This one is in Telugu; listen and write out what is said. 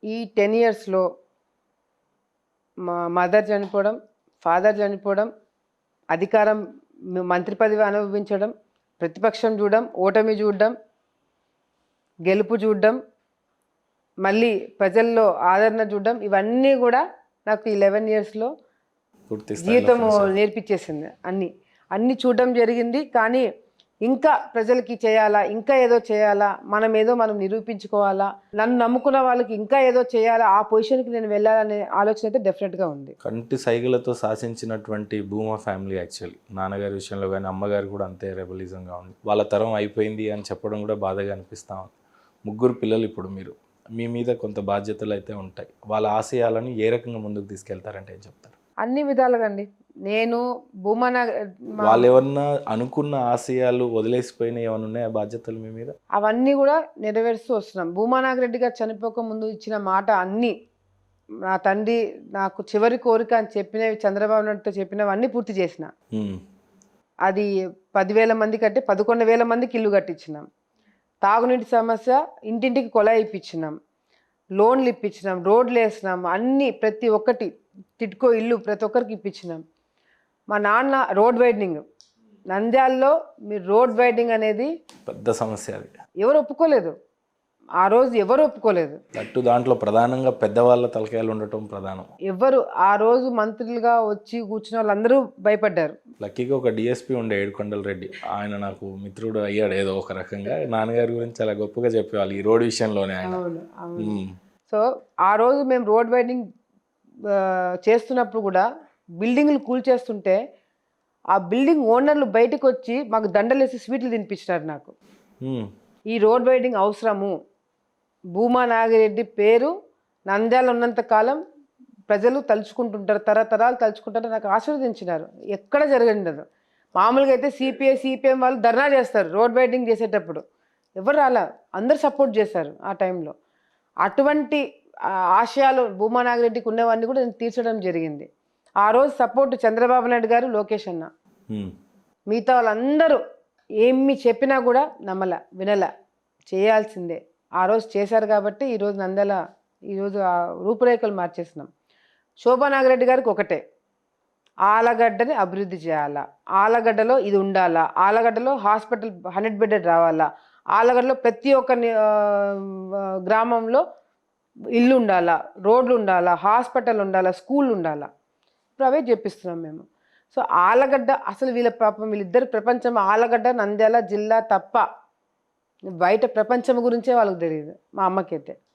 ఈ 10 ఇయర్స్‌లో మా మదర్ చనిపోవడం, ఫాదర్ చనిపోవడం, అధికారం మంత్రి పదవి అనుభవించడం, ప్రతిపక్షం చూడడం, ఓటమి చూడడం, గెలుపు చూడడం, మళ్ళీ ప్రజల్లో ఆదరణ చూడడం, ఇవన్నీ కూడా నాకు ఈ 11 ఇయర్స్‌లో పూర్తి స్థాయిలో జీవితము ఫేస్ చేశారు. నేర్పించేసింది. అన్నీ చూడడం జరిగింది. కానీ ఇంకా ప్రజలకి చేయాలా, ఇంకా ఏదో చేయాలా, మనం నిరూపించుకోవాలా, నన్ను నమ్ముకున్న వాళ్ళకి ఇంకా ఏదో చేయాలా, ఆ పొజిషన్‌కి నేను వెళ్ళాలనే ఆలోచన అయితే డెఫినెట్‌గా ఉంది. కంటి సైగలతో శాసించినటువంటి భూమా ఫ్యామిలీ యాక్చువల్లీ నాన్నగారి విషయంలో కానీ అమ్మగారు కూడా అంతే రెబలిజంగా ఉంది. వాళ్ళ తరం అయిపోయింది అని చెప్పడం కూడా బాధగా అనిపిస్తూ ఉంది. ముగ్గురు పిల్లలు ఇప్పుడు మీరు మీ మీద కొంత బాధ్యతలు అయితే ఉంటాయి. వాళ్ళ ఆశయాలను ఏ రకంగా ముందుకు తీసుకెళ్తారంటే ఏం చెప్తారు? అన్ని విధాలుగా అండి. నేను భూమన వాళ్ళు ఏమన్నా అనుకున్న ఆశయాలు వదిలేసిపోయిన ఏమైనా ఉన్నాయా బాధ్యతలు మీ మీద? అవన్నీ కూడా నెరవేరుస్తూ వస్తున్నాం. భూమా నాగిరెడ్డి గారు చనిపోక ముందు ఇచ్చిన మాట అన్నీ, నా తండ్రి నాకు చివరి కోరిక అని చెప్పినవి, చంద్రబాబు నాయుడుతో చెప్పినవన్నీ పూర్తి చేసిన. ఉమ్, అది 10,000 మందికి అంటే 11,000 మందికి ఇల్లు కట్టించినాం. తాగునీటి సమస్య ఇంటింటికి కొలాయి ఇప్పించినాం. లోన్లు ఇప్పించినాం, రోడ్లు వేసినాం, అన్నీ ప్రతి ఒక్కటి టిడ్కో ఇల్లు ప్రతి ఒక్కరికి ఇప్పించినాం. మా నాన్న రోడ్ వైడనింగ్, నంద్యాలలో మీరు రోడ్ వైడనింగ్ అనేది పెద్ద సమస్య అది. ఎవరు ఒప్పుకోలేదు. ఆ రోజు ఎవరు ఒప్పుకోలేదు. అట్టు దాంట్లో ప్రధానంగా పెద్దవాళ్ళ తలకాయలు ఉండటం ప్రధానం. ఎవరు ఆ రోజు మంత్రులుగా వచ్చి కూర్చున్న వాళ్ళందరూ భయపడ్డారు. లక్కీగా ఒక డిఎస్పీ ఉండే ఏడుకొండల రెడ్డి, ఆయన నాకు మిత్రుడు అయ్యాడు ఏదో ఒక రకంగా. నాన్నగారి గురించి చాలా గొప్పగా చెప్పేవాళ్ళు ఈ రోడ్ విషయంలోనే ఆయన. అవును, అవును. ఉమ్, సో ఆ రోజు మేము రోడ్ వైడనింగ్ చేస్తున్నప్పుడు కూడా బిల్డింగ్లు కూల్చేస్తుంటే ఆ బిల్డింగ్ ఓనర్లు బయటకు వచ్చి మాకు దండలేసి స్వీట్లు తినిపించినారు నాకు. ఉమ్, ఈ రోడ్ వైడింగ్ అవసరము, భూమా నాగిరెడ్డి పేరు నంద్యాల ఉన్నంత కాలం ప్రజలు తలుచుకుంటుంటారు, తరతరాలు తలుచుకుంటారు, నాకు ఆశీర్వదించినారు. ఎక్కడ జరగదు. మామూలుగా అయితే సిపిఎం వాళ్ళు ధర్నా చేస్తారు రోడ్ వైడింగ్ చేసేటప్పుడు, ఎవరు రాలా, అందరు సపోర్ట్ చేశారు ఆ టైంలో. అటువంటి ఆశయాలు భూమా నాగిరెడ్డికి ఉన్నవన్నీ కూడా నేను తీర్చడం జరిగింది. ఆ రోజు సపోర్ట్ చంద్రబాబు నాయుడు గారు, లోకేష్ అన్న, ఉమ్. మిగతా వాళ్ళందరూ ఏమి చెప్పినా కూడా వినల, చేయాల్సిందే. ఆ రోజు చేశారు కాబట్టి ఈరోజు ఈరోజు ఆ రూపురేఖలు మార్చేసినాం. శోభా నాగిరెడ్డి గారికి ఒకటే, ఆలగడ్డని అభివృద్ధి చేయాలా, ఆలగడ్డలో ఇది ఉండాలా, ఆలగడ్డలో హాస్పిటల్ 100 బెడెడ్ రావాలా, ఆలగడ్డలో ప్రతి ఒక్క గ్రామంలో ఇల్లు ఉండాలా, రోడ్లు ఉండాలా, హాస్పిటల్ ఉండాలా, స్కూల్ ఉండాలా. ఇప్పుడు అవే చెప్పిస్తున్నాం మేము. సో ఆలగడ్డ అసలు వీళ్ళిద్దరు ప్రపంచం, ఆలగడ్డ నంద్యాల జిల్లా తప్ప బయట ప్రపంచం గురించే వాళ్ళకి తెలియదు, మా అమ్మకైతే.